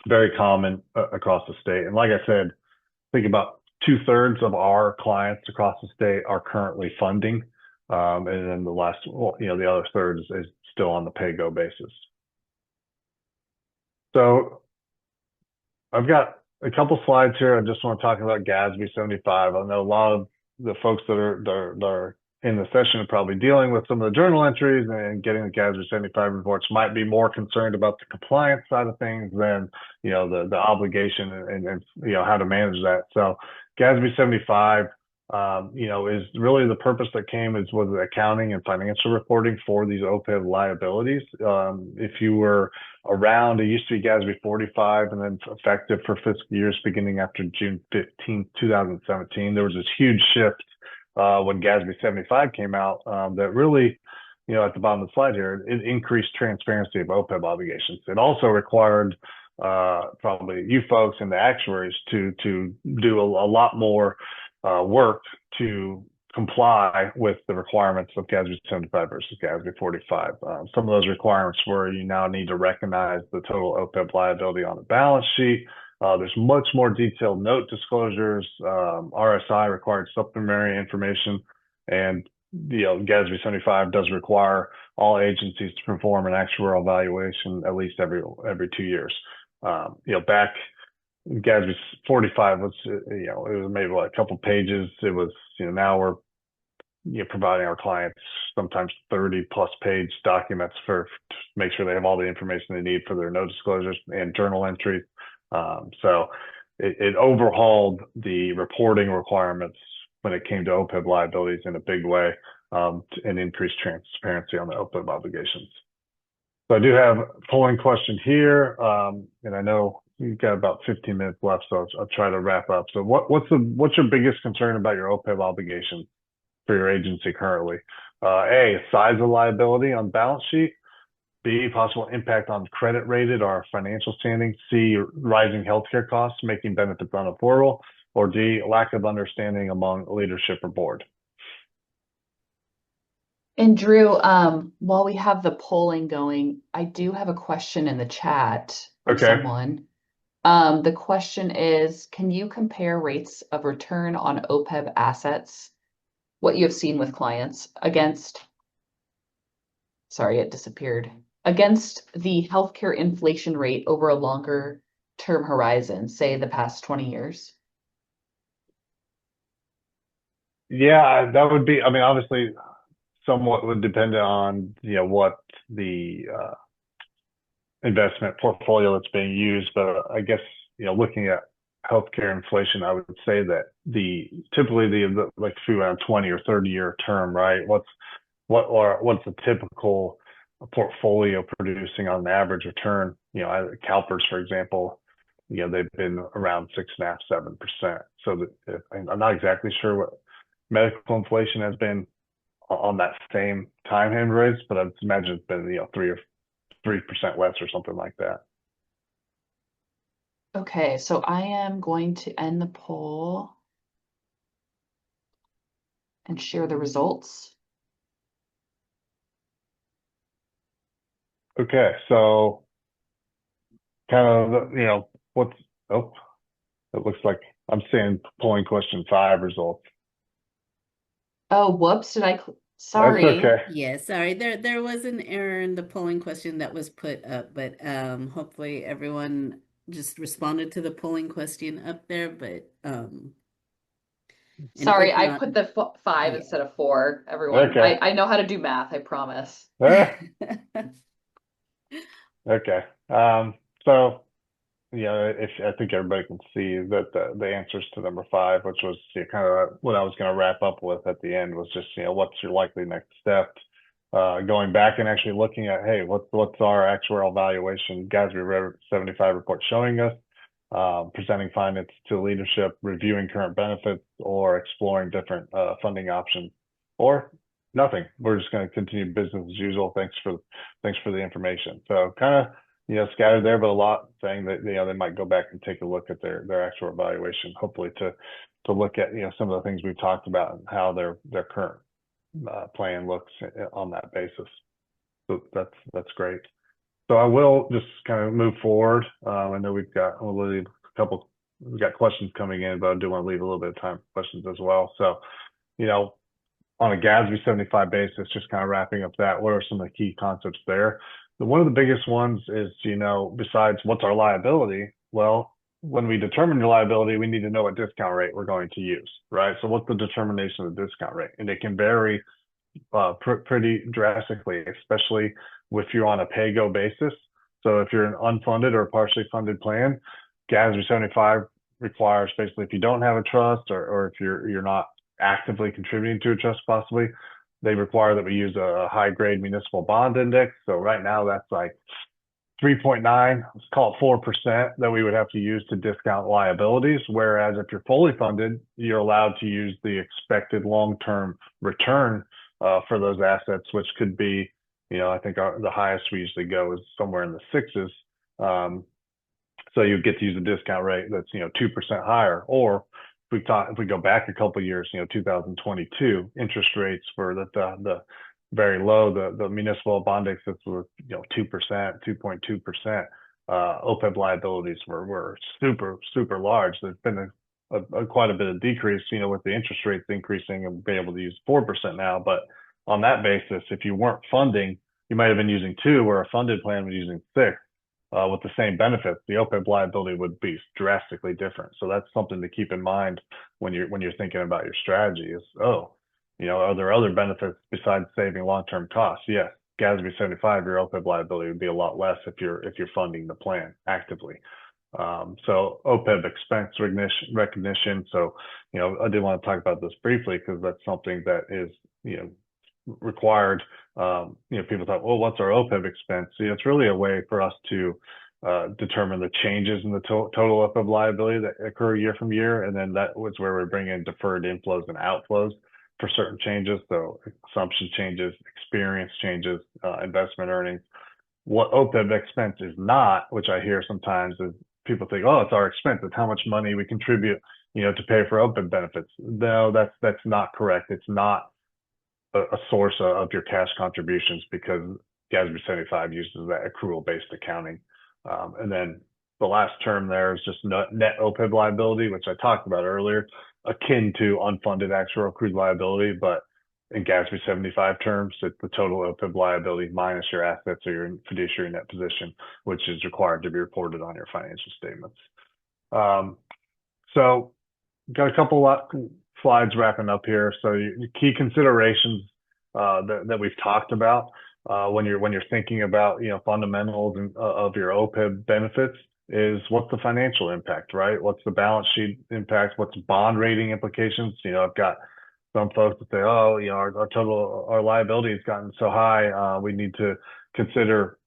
very common across the state. And like I said, I think about 2/3 of our clients across the state are currently funding. And then the other third is still on the pay-go basis. So I've got a couple slides here. I just want to talk about GASB 75. I know a lot of the folks that are in the session are probably dealing with some of the journal entries and getting the GASB 75 reports, might be more concerned about the compliance side of things than the obligation and how to manage that. So GASB 75 is really the purpose that was accounting and financial reporting for these OPEB liabilities. If you were around, it used to be GASB 45 and then effective for fiscal years beginning after June 15, 2017. There was this huge shift when GASB 75 came out that really, at the bottom of the slide here, it increased transparency of OPEB obligations. It also required probably you folks and the actuaries to do a lot more work to comply with the requirements of GASB 75 versus GASB 45. Some of those requirements were you now need to recognize the total OPEB liability on the balance sheet. There's much more detailed note disclosures, RSI required supplementary information, and GASB 75 does require all agencies to perform an actuarial evaluation at least every 2 years. Back GASB 45 was, it was maybe a couple pages. It was, now we're providing our clients sometimes 30+ page documents to make sure they have all the information they need for their note disclosures and journal entries. So it overhauled the reporting requirements when it came to OPEB liabilities in a big way. and increase transparency on the OPEB obligations. So I do have a polling question here, and I know you've got about 15 minutes left, so I'll try to wrap up. So what's your biggest concern about your OPEB obligation for your agency currently? A, size of liability on balance sheet. B, possible impact on credit rated or financial standing. C, rising healthcare costs, making benefits unaffordable. Or D, lack of understanding among leadership or board. And Drew, while we have the polling going, I do have a question in the chat from Okay. someone. The question is, can you compare rates of return on OPEB assets, what you have seen with clients against, sorry, it disappeared, against the healthcare inflation rate over a longer term horizon, say the past 20 years? Yeah, that would be, I mean, obviously somewhat would depend on, what the investment portfolio that's being used. But I guess, looking at healthcare inflation, I would say that typically the like around 20 or 30-year term, right? What's the typical portfolio producing on an average return? CalPERS, for example, they've been around 6.5%, 7%. So I'm not exactly sure what medical inflation has been on that same time hand raise, but I'd imagine it's been 3% less or something like that. Okay, so I am going to end the poll and share the results. Okay, so kind of, it looks like I'm seeing polling question 5 results. Oh, whoops, That's sorry. okay. Yeah, sorry. There was an error in the polling question that was put up, but hopefully everyone just responded to the polling question up there, but and Sorry, if I not, put the 5 yeah. instead of 4, everyone. Okay. I know how to do math, I promise. Okay. So, if I think everybody can see that the answers to number 5, which was kind of what I was going to wrap up with at the end, was just, what's your likely next step? Going back and actually looking at, hey, what's our actuarial valuation GASB 75 report showing us? Presenting findings to leadership, reviewing current benefits, or exploring different funding options, or nothing. We're just going to continue business as usual. Thanks for the information. So kind of scattered there, but a lot saying that they might go back and take a look at their actual evaluation, hopefully to look at some of the things we've talked about and how their current plan looks on that basis. So that's great. So I will just kind of move forward. I know we've got questions coming in, but I do want to leave a little bit of time for questions as well. So, on a GASB 75 basis, just kind of wrapping up that, what are some of the key concepts there? One of the biggest ones is, besides what's our liability? Well, when we determine your liability, we need to know what discount rate we're going to use, right? So what's the determination of the discount rate? And it can vary pretty drastically, especially if you're on a pay-go basis. So if you're an unfunded or partially funded plan, GASB 75 requires basically if you don't have a trust or if you're not actively contributing to a trust possibly, they require that we use a high grade municipal bond index. So right now that's like 3.9, let's call it 4% that we would have to use to discount liabilities. Whereas if you're fully funded, you're allowed to use the expected long-term return for those assets, which could be, I think the highest we usually go is somewhere in the 6s. So you get to use a discount rate that's 2% higher. Or if we go back a couple of years, 2022 interest rates were the very low. The municipal bond index were 2%, 2.2%. OPEB liabilities were super large. There's been quite a bit of decrease, with the interest rates increasing and be able to use 4% now. But on that basis, if you weren't funding, you might have been using 2, where a funded plan was using 6. With the same benefits, the OPEB liability would be drastically different. So that's something to keep in mind when you're thinking about your strategy. Is are there other benefits besides saving long-term costs? Yes, GASB 75, your OPEB liability would be a lot less if you're funding the plan actively. So OPEB expense recognition. So I did want to talk about this briefly because that's something that is required, people thought, well, what's our OPEB expense? It's really a way for us to determine the changes in the total OPEB liability that occur year from year. And then that was where we bring in deferred inflows and outflows for certain changes. So assumption changes, experience changes, investment earnings. What OPEB expense is not, which I hear sometimes, is people think, oh, it's our expense. It's how much money we contribute, to pay for OPEB benefits. No, that's not correct. It's not a source of your cash contributions, because GASB 75 uses that accrual-based accounting. And then the last term there is just net OPEB liability, which I talked about earlier, akin to unfunded actual accrued liability, but in GASB 75 terms, it's the total OPEB liability minus your assets or your fiduciary net position, which is required to be reported on your financial statements. So got a couple slides wrapping up here. So your key considerations that we've talked about when you're thinking about fundamentals of your OPEB benefits is, what's the financial impact, right? What's the balance sheet impact? What's bond rating implications? I've got some folks that say, oh, our liability has gotten so high, we need to consider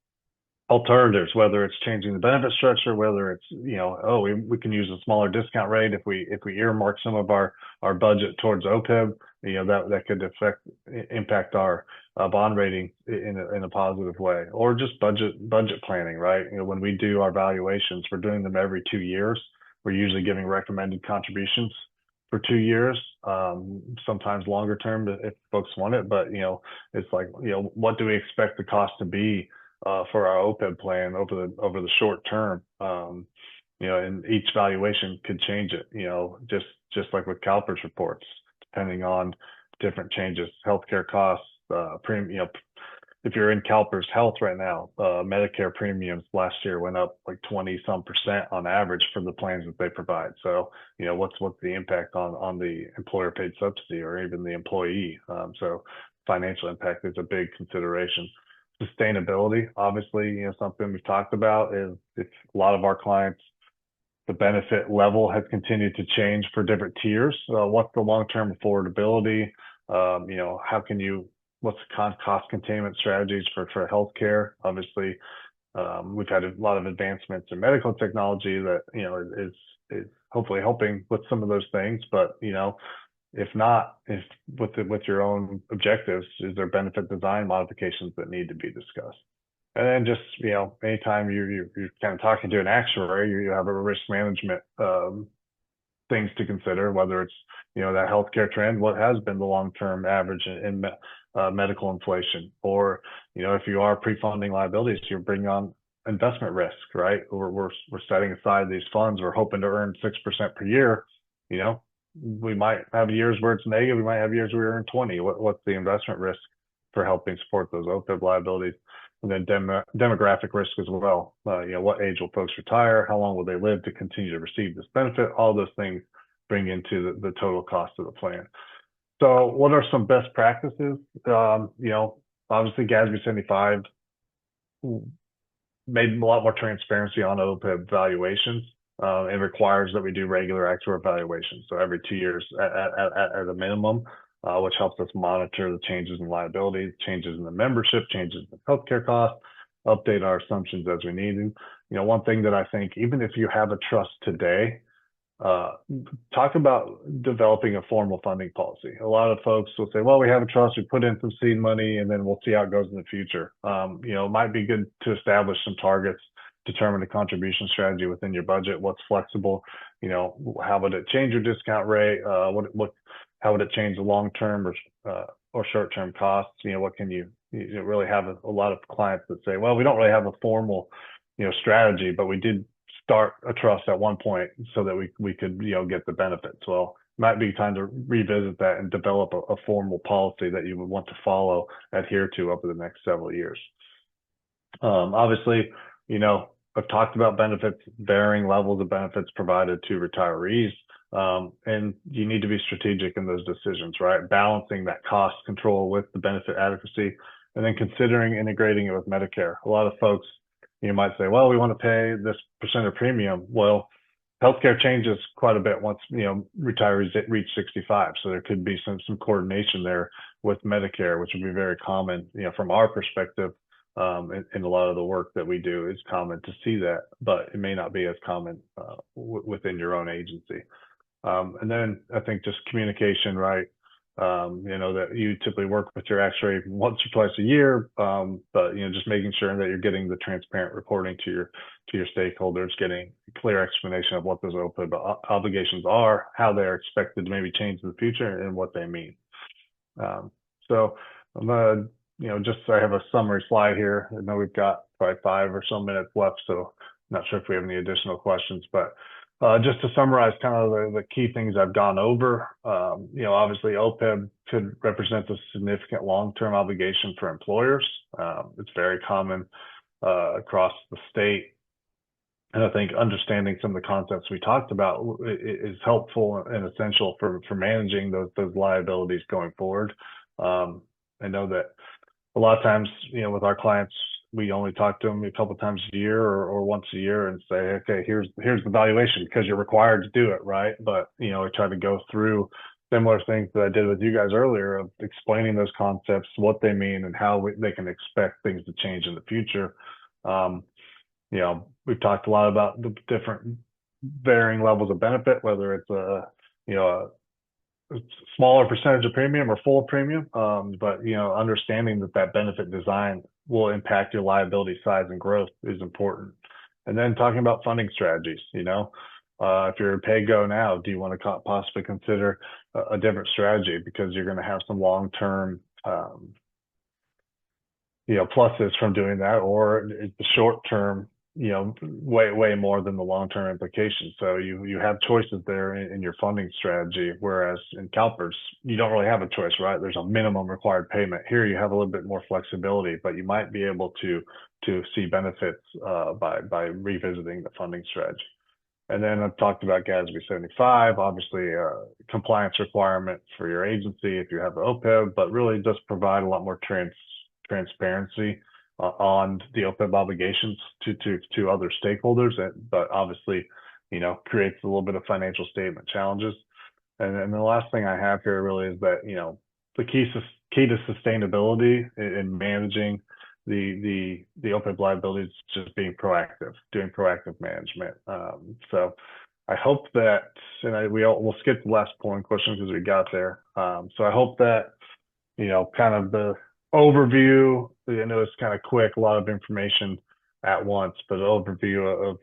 alternatives, whether it's changing the benefit structure, whether it's, we can use a smaller discount rate if we earmark some of our budget towards OPEB, that could impact our bond rating in a positive way, or just budget planning, right? When we do our valuations, we're doing them every 2 years. We're usually giving recommended contributions for 2 years, sometimes longer term if folks want it, but it's like, what do we expect the cost to be for our OPEB plan over the short term? And each valuation could change it, just like with CalPERS reports, depending on different changes, healthcare costs, premium. If you're in CalPERS Health right now, Medicare premiums last year went up like 20-some% on average for the plans that they provide. So, what's the impact on the employer paid subsidy or even the employee? So financial impact is a big consideration. Sustainability, obviously, something we've talked about is, it's a lot of our clients, the benefit level has continued to change for different tiers. What's the long-term affordability? What's the cost containment strategies for healthcare? Obviously, we've had a lot of advancements in medical technology that, is hopefully helping with some of those things. But, if not, with your own objectives, is there benefit design modifications that need to be discussed? And then just, anytime you're kind of talking to an actuary, you have a risk management things to consider, whether it's, that healthcare trend, what has been the long-term average in medical inflation, or, if you are pre-funding liabilities, you're bringing on investment risk, right? We're setting aside these funds, we're hoping to earn 6% per year. We might have years where it's negative, we might have years where we earn 20. What's the investment risk for helping support those OPEB liabilities? And then demographic risk as well. What age will folks retire? How long will they live to continue to receive this benefit? All those things bring into the total cost of the plan. So what are some best practices? Obviously GASB 75 made a lot more transparency on OPEB valuations. It requires that we do regular actuarial evaluations. So every 2 years at a minimum, which helps us monitor the changes in liability, changes in the membership, changes in healthcare costs, update our assumptions as we need to. One thing that I think, even if you have a trust today, talk about developing a formal funding policy. A lot of folks will say, well, we have a trust, we put in some seed money, and then we'll see how it goes in the future. It might be good to establish some targets, determine a contribution strategy within your budget, what's flexible, how would it change your discount rate, how would it change the long-term or short-term costs? What can you really have a lot of clients that say, well, we don't really have a formal, strategy, but we did start a trust at one point so that we could, get the benefits. Well, it might be time to revisit that and develop a formal policy that you would want to follow, adhere to over the next several years. Obviously, I've talked about benefits, varying levels of benefits provided to retirees. And you need to be strategic in those decisions, right? Balancing that cost control with the benefit adequacy, and then considering integrating it with Medicare. A lot of folks, might say, well, we want to pay this percent of premium. Well, healthcare changes quite a bit once, retirees reach 65. So there could be some coordination there with Medicare, which would be very common, from our perspective. In a lot of the work that we do, is common to see that, but it may not be as common within your own agency. And then I think just communication, right? That you typically work with your actuary once or twice a year, but just making sure that you're getting the transparent reporting to your stakeholders, getting a clear explanation of what those OPEB obligations are, how they're expected to maybe change in the future, and what they mean. So I'm gonna, I have a summary slide here. I know we've got probably 5 or so minutes left, so not sure if we have any additional questions, but just to summarize kind of the key things I've gone over, obviously OPEB could represent a significant long-term obligation for employers. It's very common across the state. And I think understanding some of the concepts we talked about is helpful and essential for managing those liabilities going forward. I know that a lot of times, with our clients, we only talk to them a couple of times a year or once a year and say, okay, here's the valuation because you're required to do it, right? But I try to go through similar things that I did with you guys earlier of explaining those concepts, what they mean, and how they can expect things to change in the future. We've talked a lot about the different varying levels of benefit, whether it's a smaller percentage of premium or full premium, but understanding that benefit design will impact your liability size and growth is important. And then talking about funding strategies, if you're a pay-go now, do you want to possibly consider a different strategy because you're going to have some long-term pluses from doing that, or the short-term way more than the long-term implications. So you have choices there in your funding strategy, whereas in CalPERS, you don't really have a choice, right? There's a minimum required payment. Here you have a little bit more flexibility, but you might be able to see benefits by revisiting the funding strategy. And then I've talked about GASB 75, obviously compliance requirement for your agency if you have the OPEB, but really just provide a lot more transparency on the OPEB obligations to other stakeholders, but obviously, creates a little bit of financial statement challenges. And then the last thing I have here really is that, the key to sustainability in managing the OPEB liabilities is just being proactive, doing proactive management. So I hope that, and we'll skip the last polling question because we got there. So I hope that, kind of the overview, I know it's kind of quick, a lot of information at once, but an overview of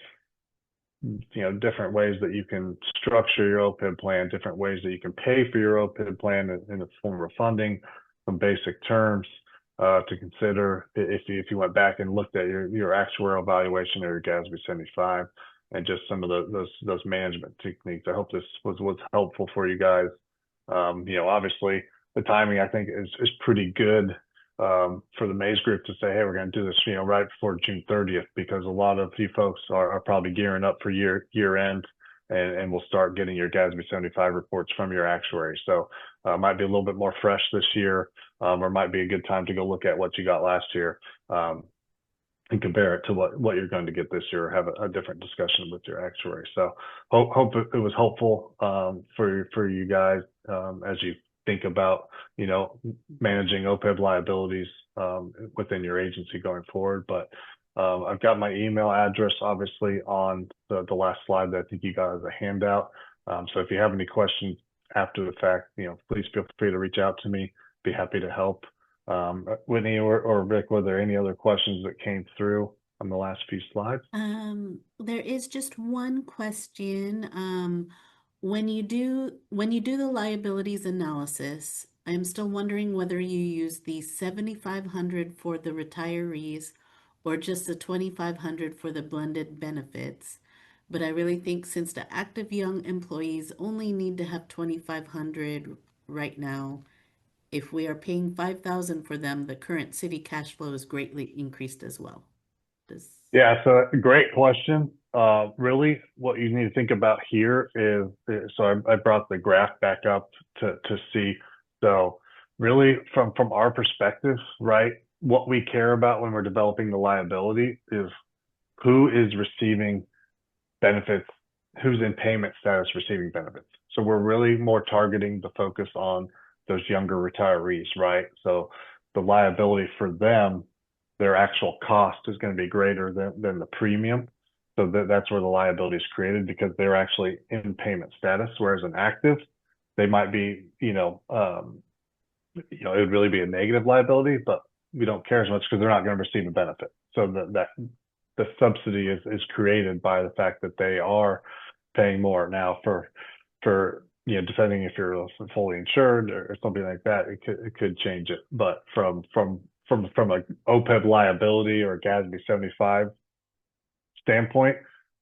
different ways that you can structure your OPEB plan, different ways that you can pay for your OPEB plan in the form of funding, some basic terms to consider if you went back and looked at your actuarial evaluation or your GASB 75, and just some of those management techniques. I hope this was helpful for you guys. Obviously the timing I think is pretty good for the Maze Group to say, hey, we're going to do this, right before June 30th, because a lot of you folks are probably gearing up for year end, and we'll start getting your GASB 75 reports from your actuary. So might be a little bit more fresh this year, or might be a good time to go look at what you got last year and compare it to what you're going to get this year, or have a different discussion with your actuary. So hope it was helpful for you guys as you think about, managing OPEB liabilities within your agency going forward. But I've got my email address, obviously, on the last slide that I think you got as a handout. So if you have any questions after the fact, please feel free to reach out to me. Be happy to help. Whitney or Rick, were there any other questions that came through on the last few slides? There is just one question. When you do the liabilities analysis, I'm still wondering whether you use the 7,500 for the retirees or just the 2,500 for the blended benefits. But I really think since the active young employees only need to have 2,500 right now, if we are paying 5,000 for them, the current city cash flow is greatly increased as well. Yeah, so great question. Really, what you need to think about here is, so I brought the graph back up to see. So really, from our perspective, right, what we care about when we're developing the liability is who is receiving benefits who's in payment status receiving benefits. So we're really more targeting the focus on those younger retirees, right? So the liability for them, their actual cost is going to be greater than the premium. So that's where the liability is created because they're actually in payment status, whereas an active, they might be, it would really be a negative liability, but we don't care as much because they're not going to receive a benefit. So that the subsidy is created by the fact that they are paying more. Now for depending if you're fully insured or something like that, it could change it. But from a OPEB liability or GASB 75 standpoint,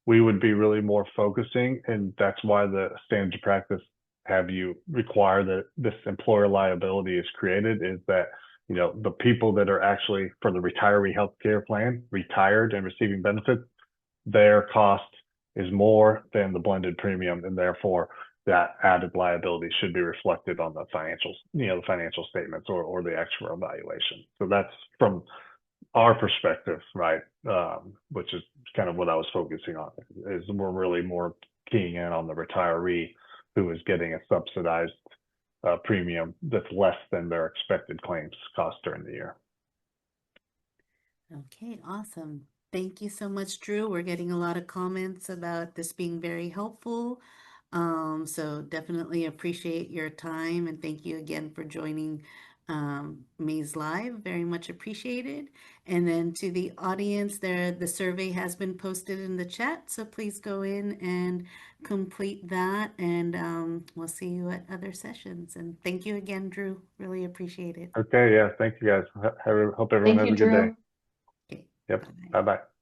we would be really more focusing, and that's why the standards of practice have you require that this employer liability is created, is that the people that are actually for the retiree health care plan, retired and receiving benefits, their cost is more than the blended premium, and therefore that added liability should be reflected on the financials, the financial statements or the actual valuation. So that's from our perspective, right? Which is kind of what I was focusing on, is we're really more keying in on the retiree who is getting a subsidized premium that's less than their expected claims cost during the year. Okay, awesome. Thank you so much, Drew. We're getting a lot of comments about this being very helpful. So definitely appreciate your time, and thank you again for joining Maze Live. Very much appreciated. And then to the audience there, the survey has been posted in the chat, so please go in and complete that, and we'll see you at other sessions. And thank you again, Drew. Really appreciate it. Okay, yeah, thank you guys. Hope everyone Thank has you, a good day. Drew. Okay, Yep, bye-bye. bye-bye.